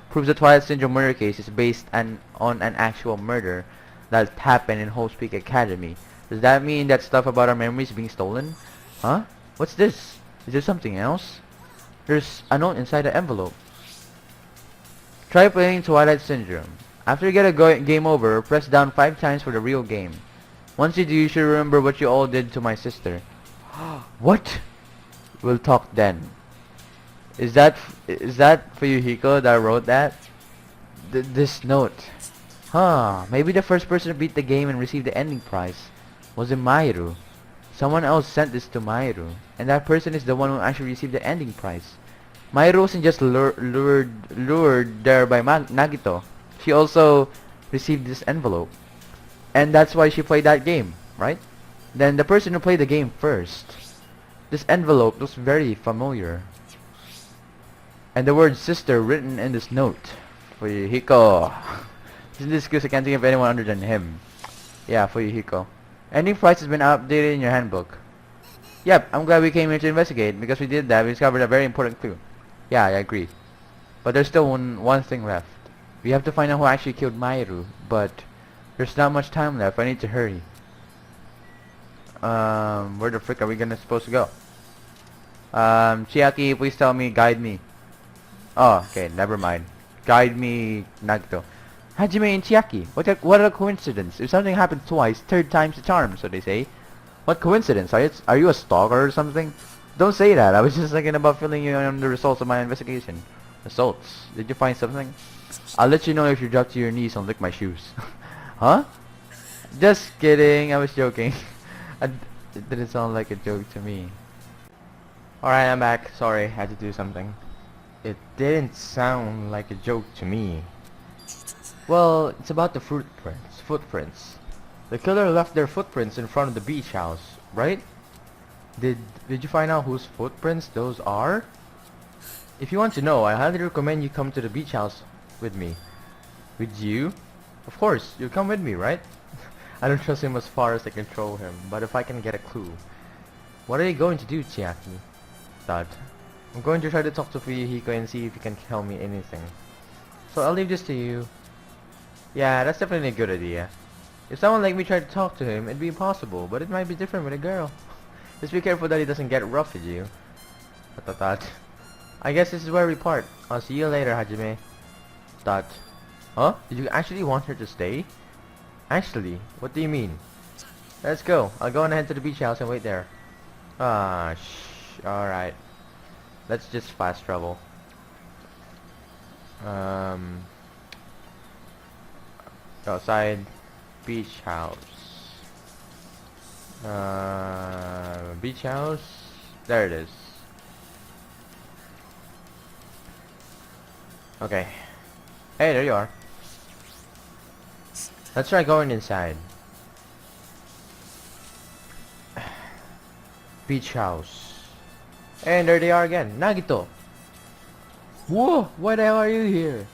proves the Twilight Syndrome murder case is based on an actual murder that happened in Hope's Peak Academy. Does that mean that stuff about our memories being stolen? Huh? What's this? Is there something else? There's a note inside the envelope. Try playing Twilight Syndrome. After you get a game over, press down 5 times for the real game. Once you do, you should remember what you all did to my sister. What? We'll talk then. Is that for you, Hiko, that wrote that? This note. Huh, maybe the first person to beat the game and receive the ending prize was Mairu. Someone else sent this to Mairu, and that person is the one who actually received the ending prize. Mairu wasn't just lured there by Nagito. She also received this envelope. And that's why she played that game, right? Then the person who played the game first. This envelope looks very familiar. And the word sister written in this note. For you, Hiko. In this case, I can't think of anyone other than him. Yeah, for you, Hiko. Ending price has been updated in your handbook. Yep, I'm glad we came here to investigate. Because we did that, we discovered a very important clue. Yeah, I agree. But there's still one thing left. We have to find out who actually killed Mairu. But there's not much time left. I need to hurry. Where the frick are we supposed to go? Chiaki, please tell me, guide me. Oh, okay, never mind. Guide me, Nagito. Hajime and Chiaki, what a coincidence. If something happens twice, 3rd time's the charm, so they say. What coincidence? Are you a stalker or something? Don't say that. I was just thinking about filling you in on the results of my investigation. Results? Did you find something? I'll let you know if you drop to your knees and lick my shoes. Huh? Just kidding. I was joking. It didn't sound like a joke to me. Alright, I'm back. Sorry, I had to do something. It didn't sound like a joke to me. Well, it's about the footprints. The killer left their footprints in front of the beach house, right? Did you find out whose footprints those are? If you want to know, I highly recommend you come to the beach house with me. With you? Of course, you'll come with me, right? I don't trust him as far as I can throw him, but if I can get a clue. What are you going to do, Chiaki? Dad. I'm going to try to talk to Fuyuhiko and see if he can tell me anything. So I'll leave this to you. Yeah, that's definitely a good idea. If someone like me tried to talk to him, it'd be impossible, but it might be different with a girl. Just be careful that he doesn't get rough with you. Dot. I guess this is where we part. I'll see you later, Hajime. Dot. Huh? Did you actually want her to stay? Actually, what do you mean? Let's go. I'll go on ahead to the beach house and wait there. Ah, alright. Let's just fast travel. Outside beach house. Beach house. There it is. Okay. Hey, there you are. Let's try going inside. Beach house. And there they are again. Nagito. Whoa! Why the hell are you here?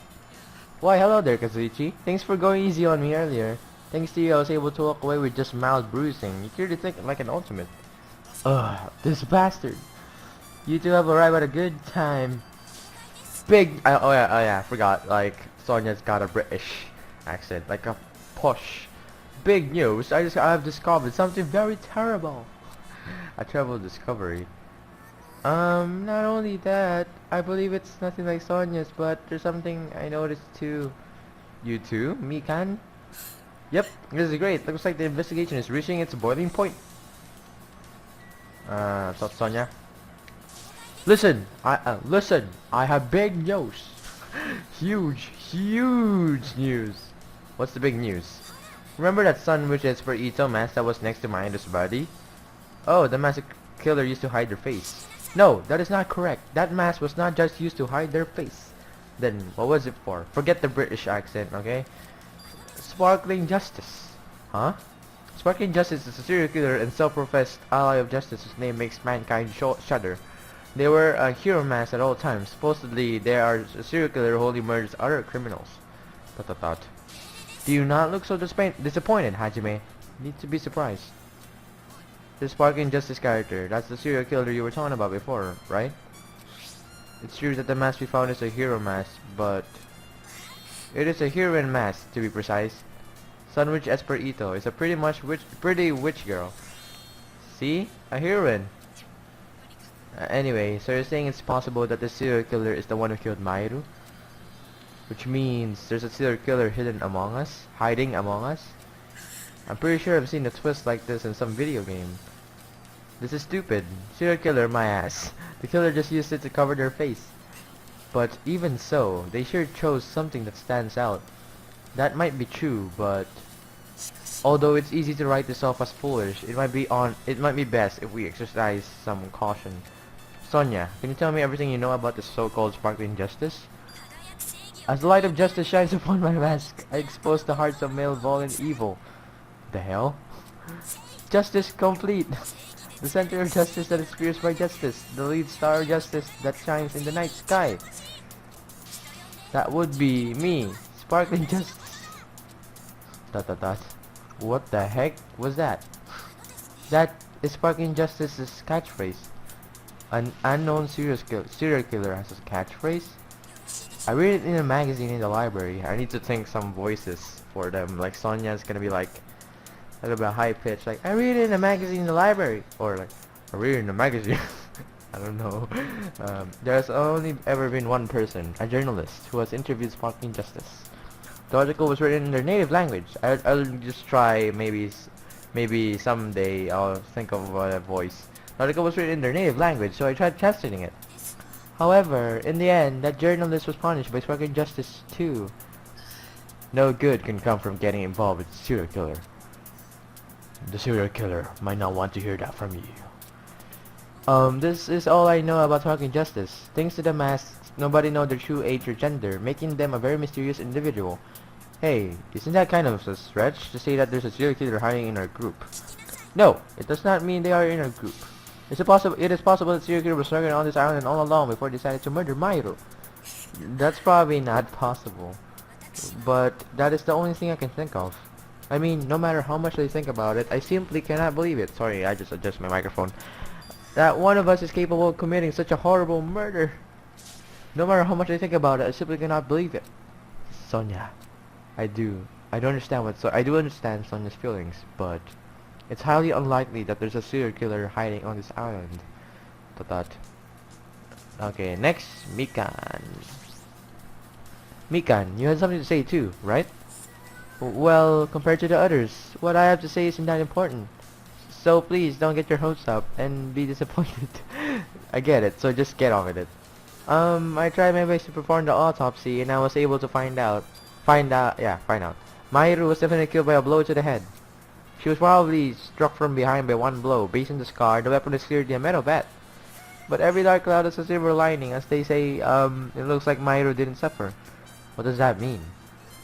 Why, hello there, Kazuichi. Thanks for going easy on me earlier. Thanks to you, I was able to walk away with just mild bruising. You clearly think like an ultimate. Ugh, this bastard. You two have arrived at a good time. Oh yeah, I forgot. Like, Sonya's got a British accent. Like a posh Big news! I've discovered something very terrible. A terrible discovery. Not only that, I believe it's nothing like Sonia's, but there's something I noticed too. You too, Mikan? Yep, this is great. Looks like the investigation is reaching its boiling point. Sonia. Listen, listen. I have big news. Huge news. What's the big news? Remember that Sun Witch Esperito mask that was next to Miranda's body? Oh, the mask killer used to hide their face. No, that is not correct. That mask was not just used to hide their face. Then, what was it for? Forget the British accent, okay? Sparkling Justice. Huh? Sparkling Justice is a serial killer and self-professed ally of justice whose name makes mankind shudder. They wear a hero mask at all times. Supposedly, they are a serial killer who only murders other criminals. ... Do you not look so disappointed, Hajime? You need to be surprised. The Sparking Justice character, that's the serial killer you were talking about before, right? It's true that the mask we found is a hero mask, but it is a heroine mask, to be precise. Sun Witch Esperito is a pretty witch girl. See? A heroine. Anyway, so you're saying it's possible that the serial killer is the one who killed Mairu? Which means there's a serial killer hidden among us? Hiding among us? I'm pretty sure I've seen a twist like this in some video game. This is stupid. Serial killer, my ass. The killer just used it to cover their face. But even so, they sure chose something that stands out. That might be true, but although it's easy to write this off as foolish, it might be best if we exercise some caution. Sonia, can you tell me everything you know about this so-called sparkling justice? As the light of justice shines upon my mask, I expose the hearts of malevolent evil. The hell? Justice complete. The center of justice that is pierced by justice. The lead star of justice that shines in the night sky. That would be me. Sparkling justice. ... What the heck was that? That is Sparkling Justice's catchphrase. An unknown serial killer has a catchphrase? I read it in a magazine in the library. I need to think some voices for them. Like Sonia's gonna be like a little bit high pitched, like I read it in a magazine in the library, or like I read it in a magazine. I don't know. There's only ever been one person, a journalist, who has interviewed Sparkling Justice. The article was written in their native language. I'll just try, maybe someday I'll think of a voice. The article was written in their native language, so I tried translating it. However, in the end, that journalist was punished by Sparkling Justice too. No good can come from getting involved with the serial killer. The serial killer might not want to hear that from you. This is all I know about Sparkling Justice. Thanks to the masks, nobody knows their true age or gender, making them a very mysterious individual. Hey, isn't that kind of a stretch to say that there's a serial killer hiding in our group? No, it does not mean they are in our group. It is possible that serial killer was lurking on this island all along before he decided to murder Mairu. That's probably not possible. But that is the only thing I can think of. I mean, no matter how much I think about it, I simply cannot believe it. Sorry, I just adjust my microphone. That one of us is capable of committing such a horrible murder. No matter how much I think about it, I simply cannot believe it. Sonia, I do understand Sonia's feelings, but it's highly unlikely that there's a serial killer hiding on this island. Okay, next, Mikan. Mikan, you had something to say too, right? Well, compared to the others, what I have to say isn't that important. So please don't get your hopes up and be disappointed. I get it, so just get on with it. I tried my best to perform the autopsy and I was able to find out. Mairu was definitely killed by a blow to the head. She was probably struck from behind by one blow. Based on the scar, the weapon is clearly a metal bat. But every dark cloud has a silver lining, as they say. It looks like Mairu didn't suffer. What does that mean?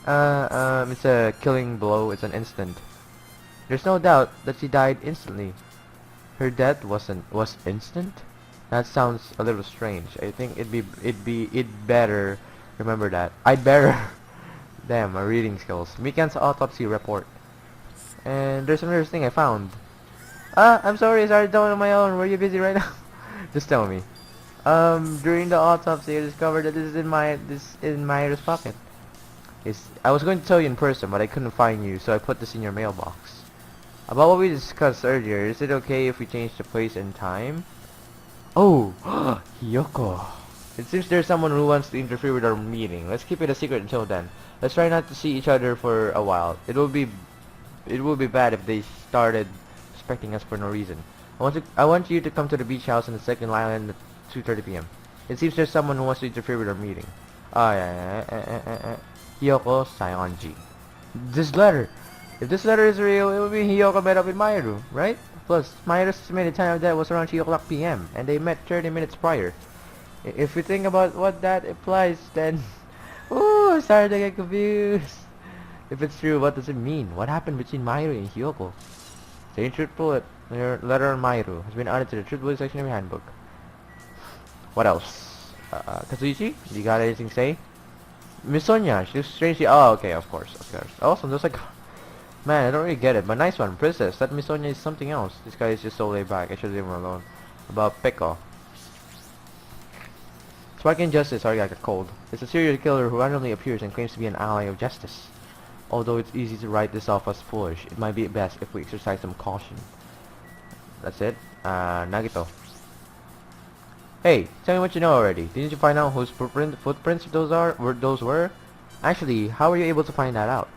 It's a killing blow. It's an instant. There's no doubt that she died instantly. Her death was instant? That sounds a little strange. I think it'd better remember that. I'd better. Damn, my reading skills. Mikan's autopsy report. And there's another thing I found. I'm sorry, I started doing it on my own. Were you busy right now? Just tell me. During the autopsy, I discovered that this is in Mairu's pocket. I was going to tell you in person, but I couldn't find you, so I put this in your mailbox. About what we discussed earlier, is it okay if we change the place and time? Oh, Hiyoko. It seems there's someone who wants to interfere with our meeting. Let's keep it a secret until then. Let's try not to see each other for a while. It will be bad if they started suspecting us for no reason. I want you to come to the beach house on the second island at 2:30 p.m. It seems there's someone who wants to interfere with our meeting. Hiyoko Sayonji. This letter. If this letter is real, it will be Hiyoko met up with Mairo, right? Plus, Mairo's estimated time of death was around 3 o'clock p.m. and they met 30 minutes prior. If we think about what that implies, then... Ooh, I'm starting to get confused. If it's true, what does it mean? What happened between Mairo and Hiyoko? Staying truthful, your letter on Mairo has been added to the truthful section of your handbook. What else? Kazuichi, you got anything to say? Miss Sonia, she looks strangely... Oh, okay, of course. Also, there's like... Man, I don't really get it, but nice one, Princess. That Miss Sonia is something else. This guy is just so laid back. I should leave him alone. About Peko. Sparking Justice, sorry I got cold. It's a serial killer who randomly appears and claims to be an ally of justice. Although it's easy to write this off as foolish, it might be best if we exercise some caution. That's it. Nagito. Hey, tell me what you know already. Didn't you find out whose footprints those were? Actually, how were you able to find that out?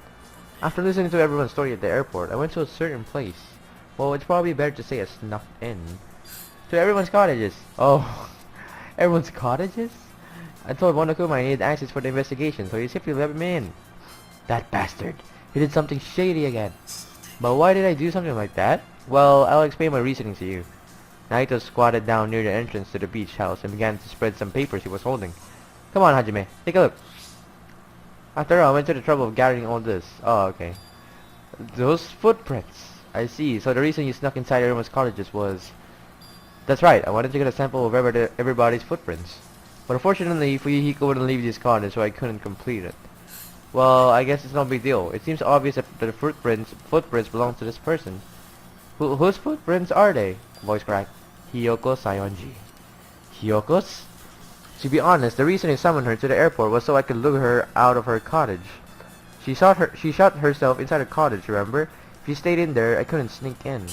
After listening to everyone's story at the airport, I went to a certain place. Well, it's probably better to say I snuck in. To everyone's cottages. Oh, everyone's cottages? I told Monokuma I needed access for the investigation, so he simply let me in. That bastard. He did something shady again. But why did I do something like that? Well, I'll explain my reasoning to you. Naito squatted down near the entrance to the beach house and began to spread some papers he was holding. Come on, Hajime, take a look. After all, I went to the trouble of gathering all this. Oh, okay. Those footprints. I see. So the reason you snuck inside everyone's cottages was... That's right, I wanted to get a sample of everybody's footprints. But unfortunately, Fuyuhiko wouldn't leave this cottage, so I couldn't complete it. Well, I guess it's no big deal. It seems obvious that the footprints belong to this person. Whose footprints are they? Voice cracked. Hiyoko Sayonji. Hiyoko's? To be honest, the reason I summoned her to the airport was so I could lure her out of her cottage. She shot herself inside a cottage, remember? If she stayed in there, I couldn't sneak in.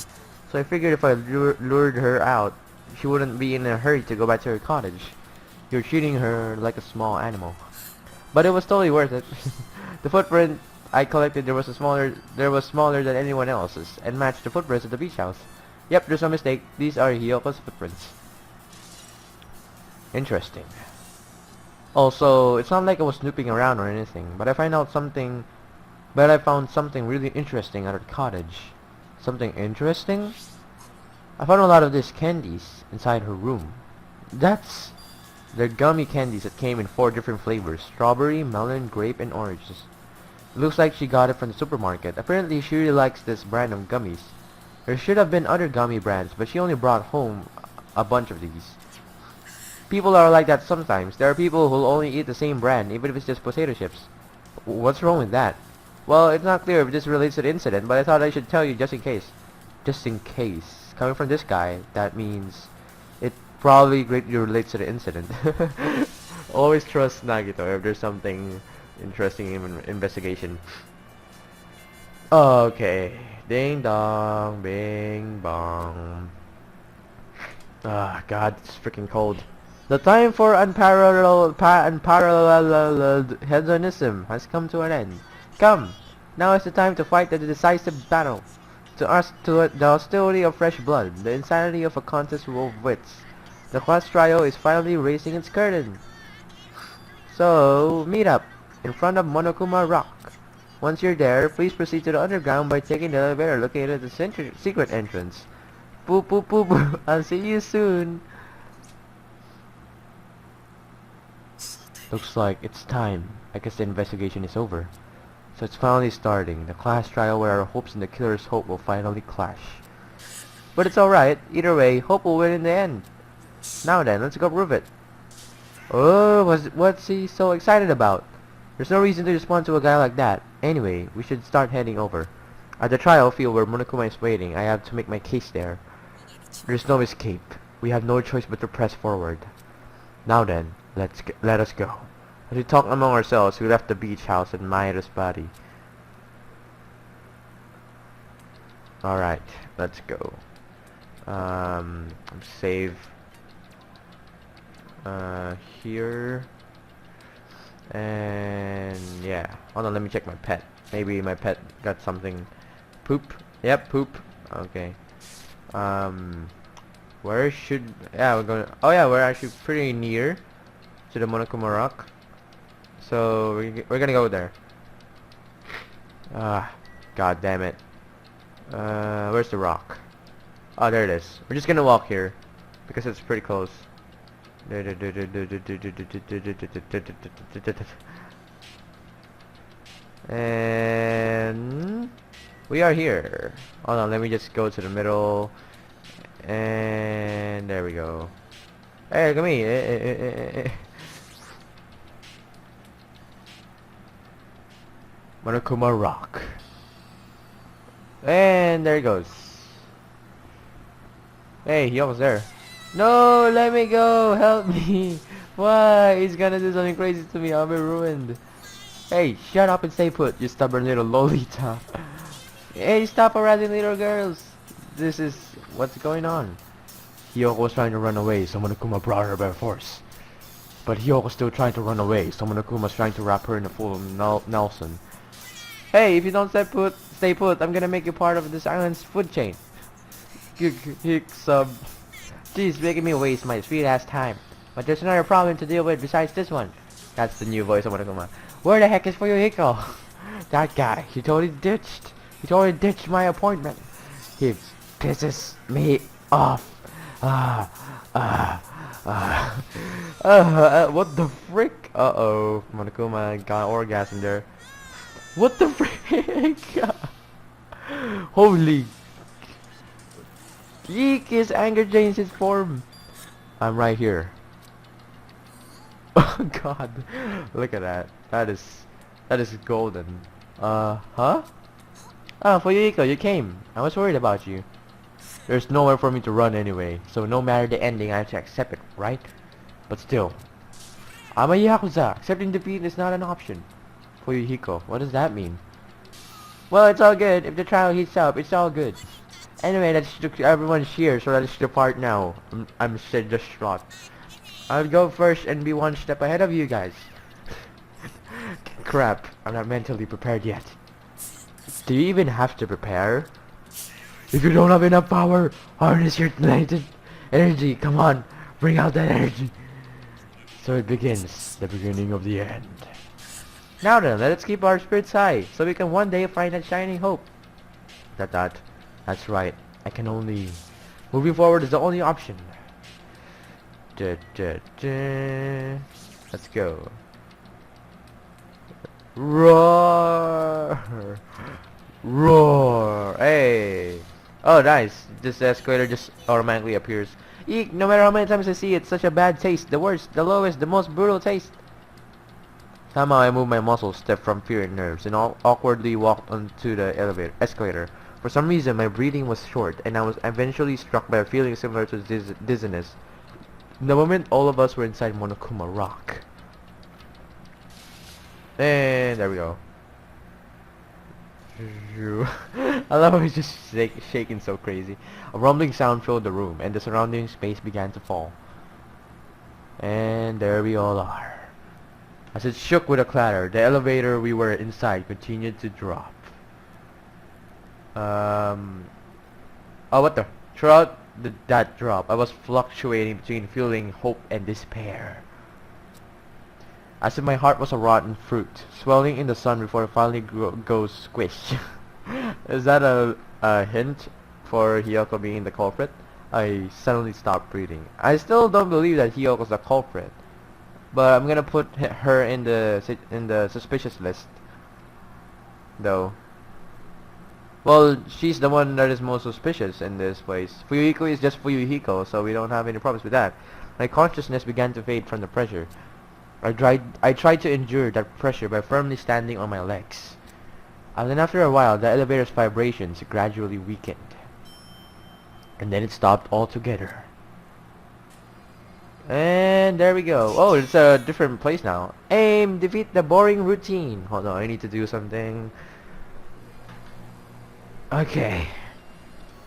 So I figured if I lured her out, she wouldn't be in a hurry to go back to her cottage. You're treating her like a small animal. But it was totally worth it. The footprint I collected was smaller than anyone else's, and matched the footprints at the beach house. Yep, there's no mistake. These are Hiyoko's footprints. Interesting. Also, it's not like I was snooping around or anything, but I found something really interesting at her cottage. Something interesting? I found a lot of these candies inside her room. They're gummy candies that came in 4 different flavors: strawberry, melon, grape, and oranges. It looks like she got it from the supermarket. Apparently, she really likes this brand of gummies. There should have been other gummy brands, but she only brought home a bunch of these. People are like that sometimes. There are people who'll only eat the same brand, even if it's just potato chips. What's wrong with that? Well, it's not clear if this relates to the incident, but I thought I should tell you just in case. Just in case. Coming from this guy, that means it probably greatly relates to the incident. Always trust Nagito if there's something interesting in investigation. Okay. Ding dong, bing bong. Ah, God, it's freaking cold. The time for unparalleled hedonism has come to an end. Come, now is the time to fight the decisive battle. To the hostility of fresh blood, the insanity of a contest of wits. The class trio is finally raising its curtain. So, meet up in front of Monokuma Rock. Once you're there, please proceed to the underground by taking the elevator located at the secret entrance. Boop boop boop boop. I'll see you soon. Looks like it's time. I guess the investigation is over. So it's finally starting. The class trial where our hopes and the killer's hope will finally clash. But it's alright. Either way, hope will win in the end. Now then, let's go prove it. Oh, what's he so excited about? There's no reason to respond to a guy like that. Anyway, we should start heading over. At the trial field where Monokuma is waiting, I have to make my case there. There's no escape. We have no choice but to press forward. Now then, let us go. As we talk among ourselves, we left the beach house and Mayra's body. Alright, let's go. Save here. And yeah. Hold on, let me check my pet. Maybe my pet got something. Poop. Yep, poop. Okay. Where should... Yeah, we're going... Oh yeah, we're actually pretty near to the Monokuma Rock. So, we're gonna go there. Ah, god damn it. Where's the rock? Oh, there it is. We're just gonna walk here. Because it's pretty close. And... we are here. Hold on, let me just go to the middle. And there we go. Hey, look at me. Monokuma Rock. And there it goes. Hey, he almost there. No, let me go. Help me. Why? He's gonna do something crazy to me. I'll be ruined. Hey, shut up and stay put, you stubborn little Lolita. Hey, stop harassing little girls. This is... what's going on? Hiyoko was trying to run away, so Monokuma brought her by force. But Hiyoko's still trying to run away, so Monokuma's trying to wrap her in a full Nelson. Hey, if you don't stay put, I'm gonna make you part of this island's food chain. Hick sub. Jeez, making me waste my sweet ass time. But there's another problem to deal with besides this one. That's the new voice of Monokuma. Where the heck is Fuyuhiko? That guy, he totally ditched my appointment. He pisses me off. What the frick? Uh-oh, Monokuma got an orgasm there. What the frick? Holy... Eek, his anger changed his form. I'm right here. Oh god. Look at that. That is golden. Huh? Oh, Fuyuhiko, you came. I was worried about you. There's nowhere for me to run anyway, so no matter the ending, I have to accept it, right? But still, I'm a Yakuza. Accepting defeat is not an option. Fuyuhiko, what does that mean? Well, it's all good. If the trial heats up, it's all good. Anyway, everyone's here, so let's depart now. I'm distraught. I'll go first and be one step ahead of you guys. Crap, I'm not mentally prepared yet. Do you even have to prepare? If you don't have enough power, harness your latent energy. Come on, bring out that energy. So it begins, the beginning of the end. Now then, let's keep our spirits high, so we can one day find that shining hope. That's right. I can only... moving forward is the only option. Let's go. Roar! Roar! Hey! Oh, nice. This escalator just automatically appears. Eek! No matter how many times I see it, such a bad taste. The worst, the lowest, the most brutal taste. Somehow I moved my muscles, stiff from fear and nerves, and awkwardly walked onto the escalator. For some reason, my breathing was short, and I was eventually struck by a feeling similar to dizziness. In the moment, all of us were inside Monokuma Rock. And there we go. I love how he's just shaking so crazy. A rumbling sound filled the room, and the surrounding space began to fall. And there we all are. As it shook with a clatter, the elevator we were inside continued to drop. Oh, what the? Throughout that drop, I was fluctuating between feeling hope and despair. As if my heart was a rotten fruit, swelling in the sun before it finally goes squish. Is that a hint for Hiyoko being the culprit? I suddenly stopped breathing. I still don't believe that Hiyoko's the culprit, but I'm gonna put her in the suspicious list, though. Well, she's the one that is most suspicious in this place. Fuyuhiko is just Fuyuhiko, so we don't have any problems with that. My consciousness began to fade from the pressure. I tried to endure that pressure by firmly standing on my legs. And then after a while, the elevator's vibrations gradually weakened. And then it stopped altogether. And And there we go. Oh, it's a different place now. Aim, defeat the boring routine. Hold on, I need to do something. Okay.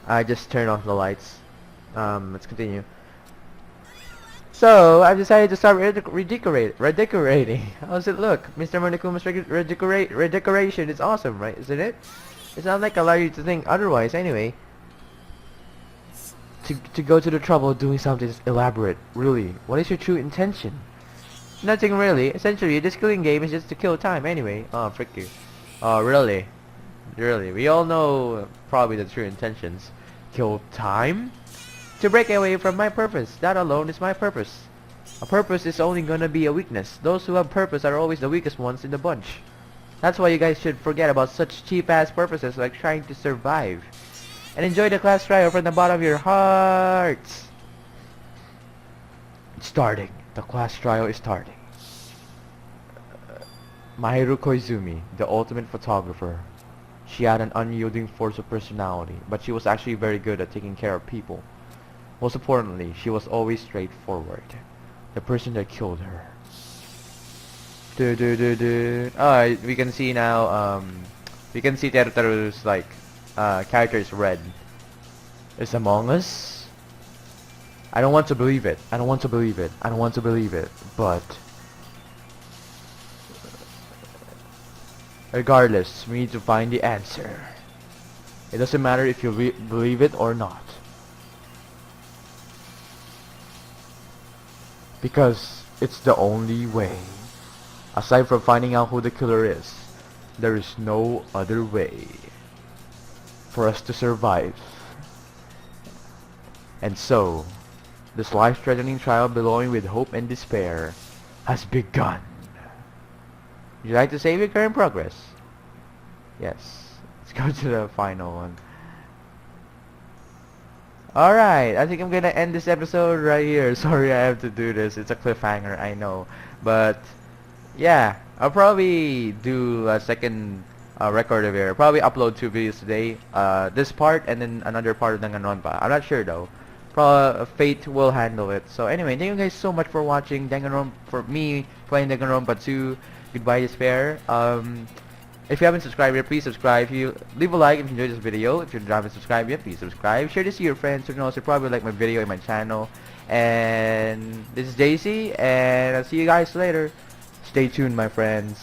I just turned off the lights. Let's continue. So, I've decided to start redecorating. How does it look? Mr. Monokuma's redecoration is awesome, right? Isn't it? It's not like I allow you to think otherwise, anyway. To go to the trouble of doing something elaborate. Really, what is your true intention? Nothing really. Essentially, this killing game is just to kill time anyway. Oh, frick you. Oh, really? Really? We all know probably the true intentions. Kill time? To break away from my purpose. That alone is my purpose. A purpose is only gonna be a weakness. Those who have purpose are always the weakest ones in the bunch. That's why you guys should forget about such cheap-ass purposes like trying to survive. And enjoy the class trial from the bottom of your hearts. It's starting. The class trial is starting. Mahiru Koizumi, the ultimate photographer. She had an unyielding force of personality, but she was actually very good at taking care of people. Most importantly, she was always straightforward. The person that killed her. Alright, we can see now, we can see Teruteru's, like, character is red. It's Among Us? I don't want to believe it. I don't want to believe it. I don't want to believe it. But regardless, we need to find the answer. It doesn't matter if you believe it or not. Because it's the only way. Aside from finding out who the killer is, there is no other way for us to survive. And so, this life-threatening trial belonging with hope and despair has begun. Would you like to save your current progress? Yes. Let's go to the final one. Alright, I think I'm gonna end this episode right here. Sorry I have to do this. It's a cliffhanger, I know. But, yeah. I'll probably do a second record of it. I'll probably upload 2 videos today. This part and then another part of Danganronpa. I'm not sure though. Fate will handle it. So anyway, thank you guys so much for watching Danganronpa, for me playing Danganronpa 2. Goodbye Despair. If you haven't subscribed yet, please subscribe. If you leave a like if you enjoyed this video. If you haven't subscribed yet, please subscribe. Share this to your friends who can also probably like my video and my channel. And this is JC, and I'll see you guys later. Stay tuned, my friends.